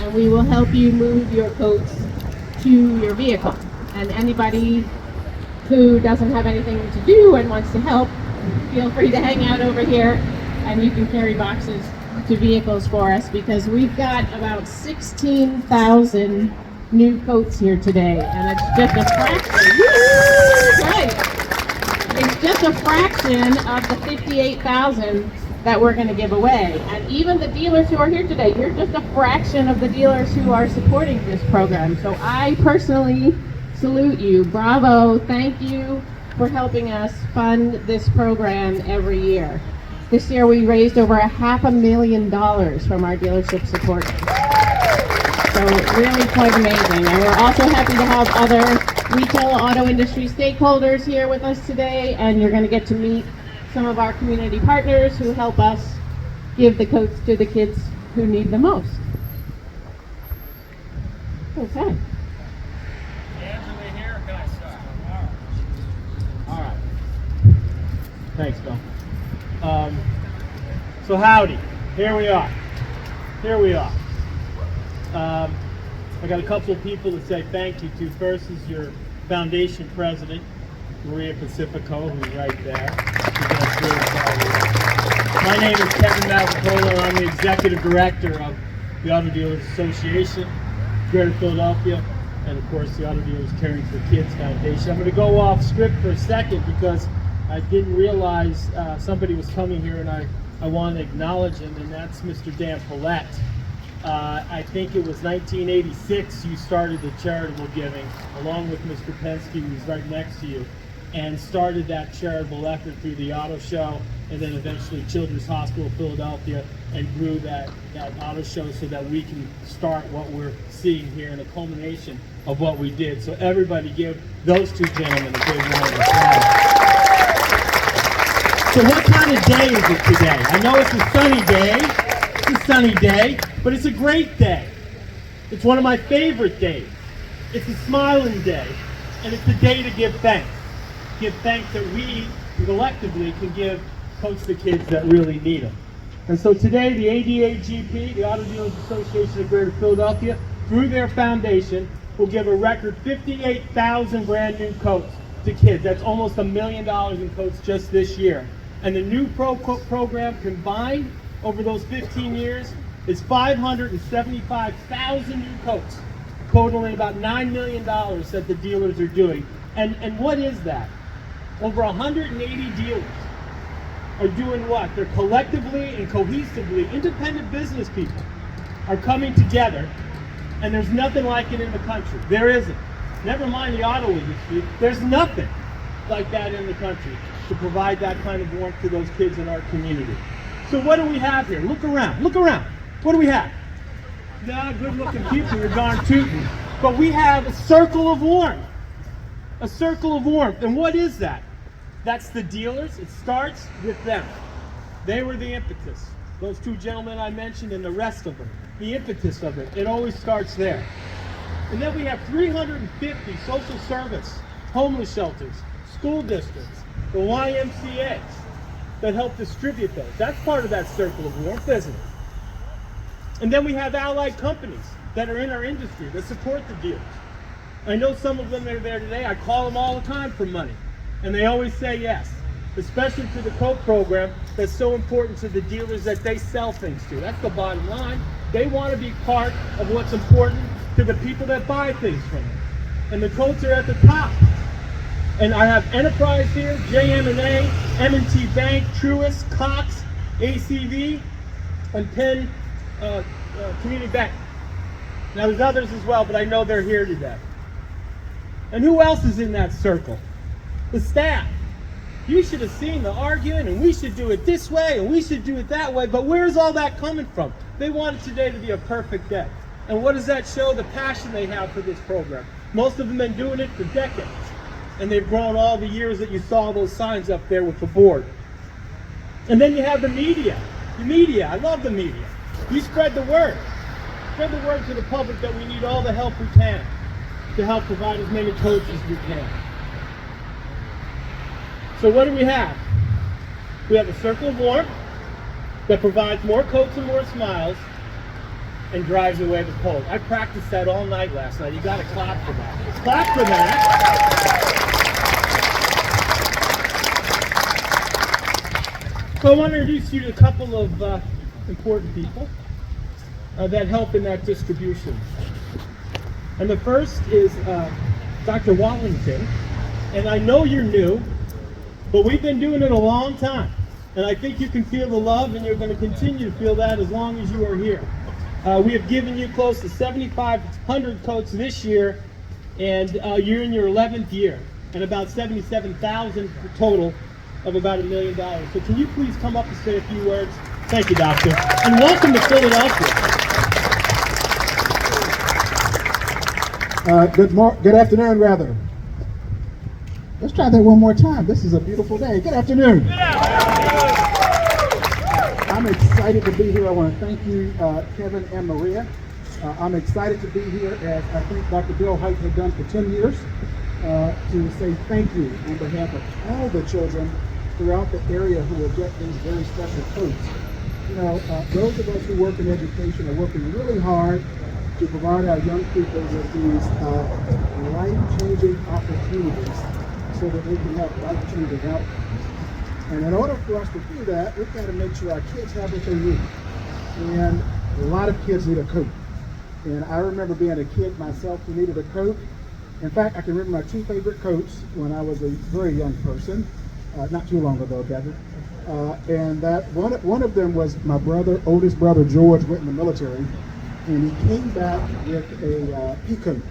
and we will help you move your coats to your vehicle. And anybody who doesn't have anything to do and wants to help, feel free to hang out over here, and you can carry boxes to vehicles for us, because we've got about 16,000 new coats here today, and it's just a fraction. Right. It's just a fraction of the 58,000 that we're going to give away. And even the dealers who are here today, you're just a fraction of the dealers who are supporting this program. So I personally salute you. Bravo. Thank you for helping us fund this program every year. This year we raised over $500,000 from our dealership support. So really quite amazing. And we're also happy to have other retail auto industry stakeholders here with us today, and you're going to get to meet some of our community partners who help us give the coats to the kids who need the most. Okay. Angela here, can I start? All right. Thanks, Bill. So howdy, here we are. I got a couple of people to say thank you to. First is your foundation president, Maria Pacifico, who's right there. My name is Kevin Mazzacola, and I'm the executive director of the Auto Dealers Association, Greater Philadelphia, and of course the Auto Dealers Caring for Kids Foundation. I'm going to go off script for a second because I didn't realize somebody was coming here, and I want to acknowledge him, and that's Mr. Dan Paulette. I think it was 1986 you started the charitable giving, along with Mr. Penske, who's right next to you, and started that charitable effort through the auto show, and then eventually Children's Hospital of Philadelphia, and grew that auto show so that we can start what we're seeing here in a culmination of what we did. So everybody give those two gentlemen a big round of applause. So what kind of day is it today? I know it's a sunny day. It's a sunny day, but it's a great day. It's one of my favorite days. It's a smiling day, and it's a day to give thanks. Give thanks that we collectively can give coats to kids that really need them. And so today, the ADAGP, the Auto Dealers Association of Greater Philadelphia, through their foundation, will give a record 58,000 brand new coats to kids. That's almost $1 million in coats just this year. And the new program combined over those 15 years is 575,000 new coats, totaling about $9 million that the dealers are doing. And what is that? Over 180 dealers are doing what? They're collectively and cohesively, independent business people are coming together, and there's nothing like it in the country. There isn't. Never mind the auto industry, there's nothing like that in the country to provide that kind of warmth to those kids in our community. So what do we have here? Look around. Look around. What do we have? Nah, good-looking people, you're darn tootin'. But we have a circle of warmth. A circle of warmth. And what is that? That's the dealers. It starts with them. They were the impetus. Those two gentlemen I mentioned and the rest of them. The impetus of it. It always starts there. And then we have 350 social service, homeless shelters, school districts, the YMCAs that help distribute those. That's part of that circle of warmth, isn't it? And then we have allied companies that are in our industry that support the dealers. I know some of them are there today. I call them all the time for money, and they always say yes, especially to the coat program that's so important to the dealers that they sell things to. That's the bottom line. They want to be part of what's important to the people that buy things from them. And the coats are at the top. And I have Enterprise here, JM&A, M&T Bank, Truist, Cox, ACV, and Penn Community Bank. Now there's others as well, but I know they're here today. And who else is in that circle? The staff. You should have seen the arguing, and we should do it this way, and we should do it that way, but where's all that coming from? They want today to be a perfect day. And what does that show? The passion they have for this program. Most of them have been doing it for decades. And they've grown all the years that you saw those signs up there with the board. And then you have the media. The media, I love the media. You spread the word. Spread the word to the public that we need all the help we can to help provide as many coats as we can. So what do we have? We have a circle of warmth that provides more coats and more smiles and drives away the cold. I practiced that all night last night. You got to clap for that. Clap for that. So I want to introduce you to a couple of important people that help in that distribution. And the first is Dr. Wallington. And I know you're new, but we've been doing it a long time. And I think you can feel the love, and you're going to continue to feel that as long as you are here. We have given you close to 7,500 coats this year, and you're in your 11th year, and about 77,000 total of about $1 million. So can you please come up and say a few words? Thank you, Doctor. And welcome to Philadelphia. Good afternoon, rather. Let's try that one more time. This is a beautiful day. Good afternoon. I'm excited to be here. I want to thank you, Kevin and Maria. I'm excited to be here, as I think Dr. Bill Hite had done for 10 years, to say thank you on behalf of all the children throughout the area who will get these very special coats. You know, those of us who work in education are working really hard to provide our young people with these life-changing opportunities so that they can have life-changing outcomes. And in order for us to do that, we've got to make sure our kids have what they need. And a lot of kids need a coat. And I remember being a kid myself who needed a coat. In fact, I can remember my two favorite coats when I was a very young person, not too long ago, Kevin. And that one of them was my oldest brother George went in the military, and he came back with a pea coat.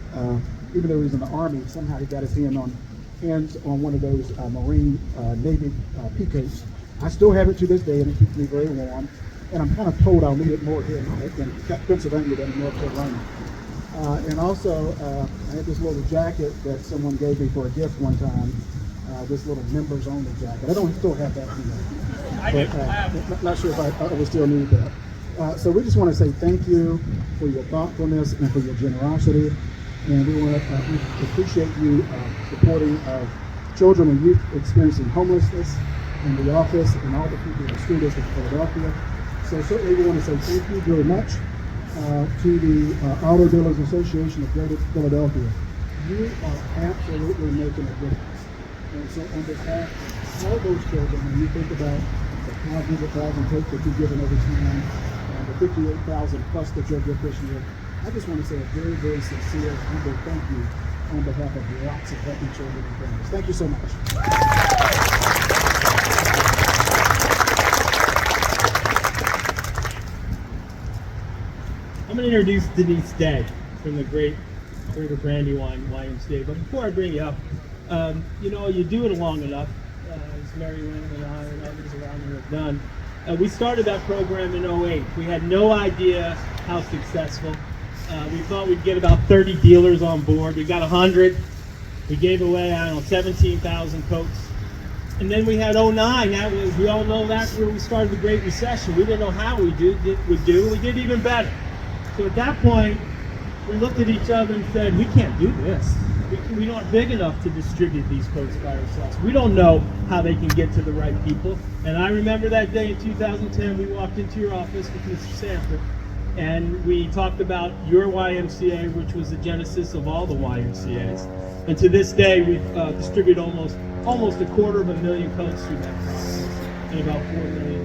Even though he was in the Army, somehow he got his hands on one of those Marine Navy pea coats. I still have it to this day, and it keeps me very warm. And I'm kind of told I'll need it more here in Pennsylvania than in North Carolina. And also, I had this little jacket that someone gave me for a gift one time. This little members only jacket. I don't still have that here, but not sure if I would still need that. So we just want to say thank you for your thoughtfulness and for your generosity, and we want to appreciate you supporting children and youth experiencing homelessness in the office and all the people in the school district of Philadelphia. So certainly we want to say thank you very much to the Auto Dealers Association of Greater Philadelphia. You are absolutely making a difference. And so on behalf of all those children, when you think about the 500,000 coats that you've given over time, and the 58,000 plus that you'll get this year, I just want to say a very, very sincere, humble thank you on behalf of lots of healthy children and families. Thank you so much. I'm going to introduce Denise Day from the Greater Brandywine YMCA. But before I bring you up, you know, you do it long enough, as Mary Lynn and I and others around here have done. We started that program in 2008. We had no idea how successful. We thought we'd get about 30 dealers on board. We got 100. We gave away, 17,000 coats. And then we had 2009. That was, we all know that's where we started the Great Recession. We didn't know how we would do. We did even better. So at that point, we looked at each other and said, we can't do this. We aren't big enough to distribute these coats by ourselves. We don't know how they can get to the right people. And I remember that day in 2010, we walked into your office with Mr. Sanford, and we talked about your YMCA, which was the genesis of all the YMCAs. And to this day, we've distributed almost 250,000 coats through that process, and about $4 million.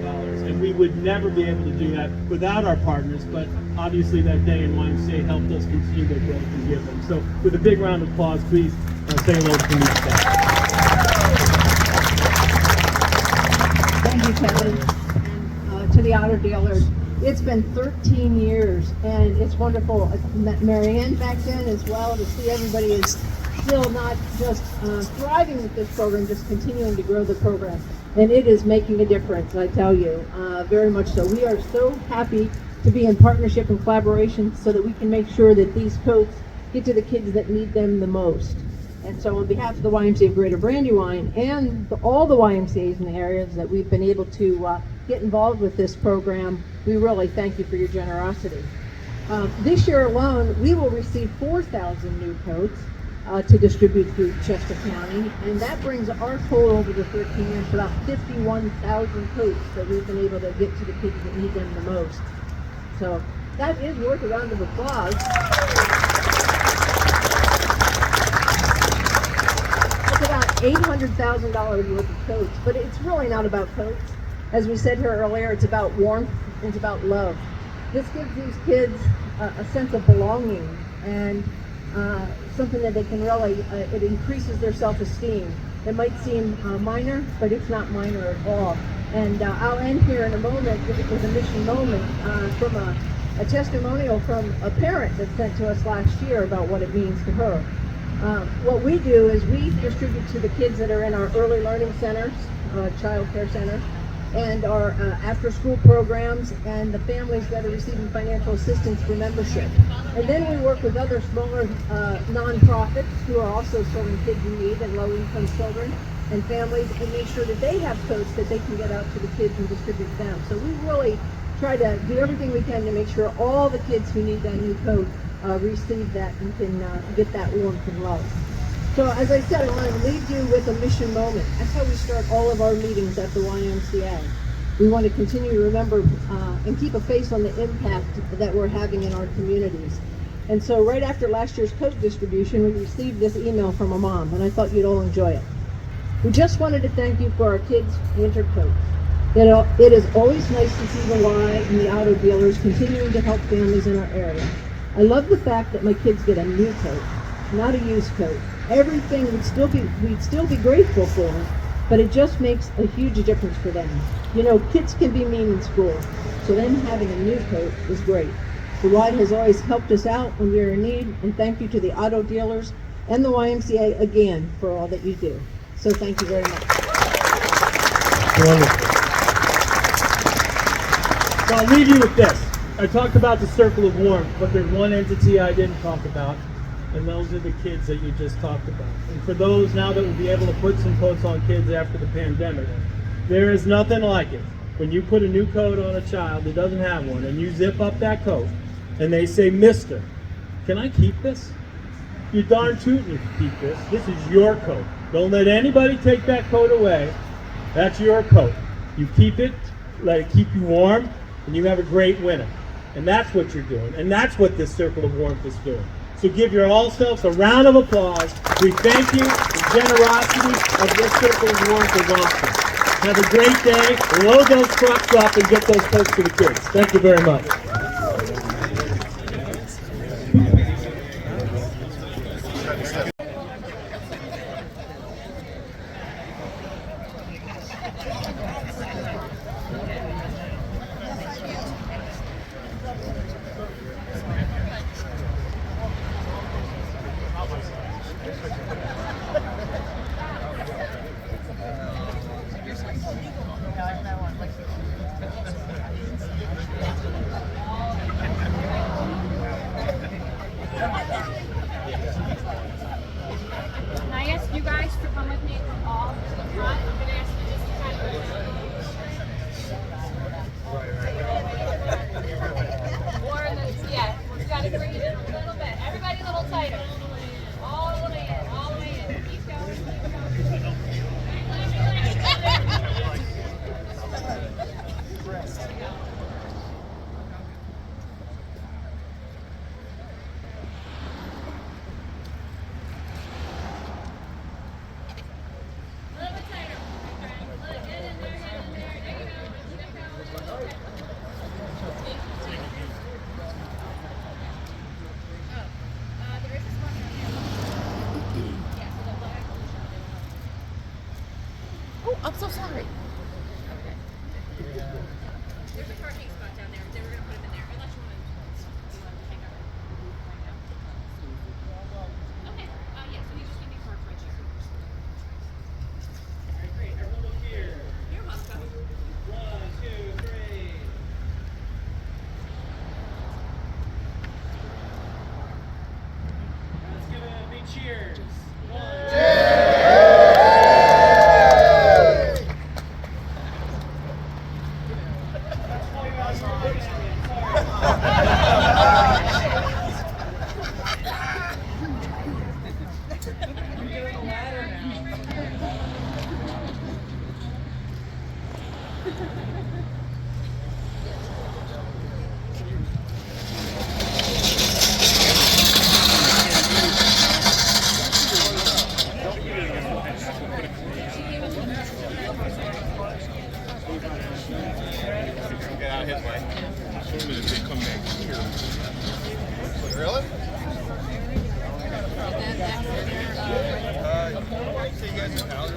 And we would never be able to do that without our partners, but obviously that day in YMCA helped us continue their growth and give them. So with a big round of applause, please say hello to Denise Day. Thank you, Kevin. And to the auto dealers, it's been 13 years, and it's wonderful. I met Mary Ann back then as well, to see everybody is still not just thriving with this program, just continuing to grow the program. And it is making a difference, I tell you, very much so. We are so happy to be in partnership and collaboration so that we can make sure that these coats get to the kids that need them the most. And so on behalf of the YMCA of Greater Brandywine and all the YMCAs in the areas that we've been able to get involved with this program, we really thank you for your generosity. This year alone, we will receive 4,000 new coats to distribute through Chester County, and that brings our total over the 13 years to about 51,000 coats that we've been able to get to the kids that need them the most. So that is worth a round of applause. It's about $800,000 worth of coats, but it's really not about coats. As we said here earlier, it's about warmth, it's about love. This gives these kids a sense of belonging and something that they can really, it increases their self-esteem. It might seem minor, but it's not minor at all. And I'll end here in a moment with a mission moment from a testimonial from a parent that sent to us last year about what it means to her. What we do is we distribute to the kids that are in our early learning centers, child care centers, and our after-school programs, and the families that are receiving financial assistance for membership. And then we work with other smaller nonprofits who are also serving kids in need and low-income children and families, and make sure that they have coats that they can get out to the kids and distribute to them. So we really try to do everything we can to make sure all the kids who need that new coat receive that and can get that warmth and love. So as I said, I want to leave you with a mission moment. That's how we start all of our meetings at the YMCA. We want to continue to remember and keep a face on the impact that we're having in our communities. And so right after last year's coat distribution, we received this email from a mom, and I thought you'd all enjoy it. We just wanted to thank you for our kids' winter coats. It is always nice to see the Y and the auto dealers continuing to help families in our area. I love the fact that my kids get a new coat, not a used coat. Everything we'd still be grateful for, but it just makes a huge difference for them. You know, kids can be mean in school, so them having a new coat is great. The Y has always helped us out when we are in need, and thank you to the auto dealers and the YMCA again for all that you do. So thank you very much. Wonderful. So I'll leave you with this. I talked about the circle of warmth, but there's one entity I didn't talk about, and those are the kids that you just talked about. And for those now that will be able to put some coats on kids after the pandemic, there is nothing like it. When you put a new coat on a child that doesn't have one, and you zip up that coat, and they say, "Mister, can I keep this?" You darn tootin' you can keep this. This is your coat. Don't let anybody take that coat away. That's your coat. You keep it, let it keep you warm, and you have a great winter. And that's what you're doing. And that's what this circle of warmth is doing. So give your all selves a round of applause. We thank you. The generosity of this circle of warmth is awesome. Have a great day. Load those trucks up and get those coats to the kids. Thank you very much. Can I ask you guys to come with me all to the front? I'm going to ask you just to kind of... Or in the... Yeah, we've got to bring it in a little bit. Everybody a little tighter. All the way in, all the way in. Keep going, keep going. Oh, I'm so sorry. Okay. There's a parking spot down there. They were going to put him in there. Unless you want to hang out right now. Okay. Yeah, so you just give me parked right here. All right, great. Everyone look here. You're welcome. 1, 2, 3. Let's give it a big cheers. 1, 2. out his way. Assuming if they come back here. Really? So you guys are out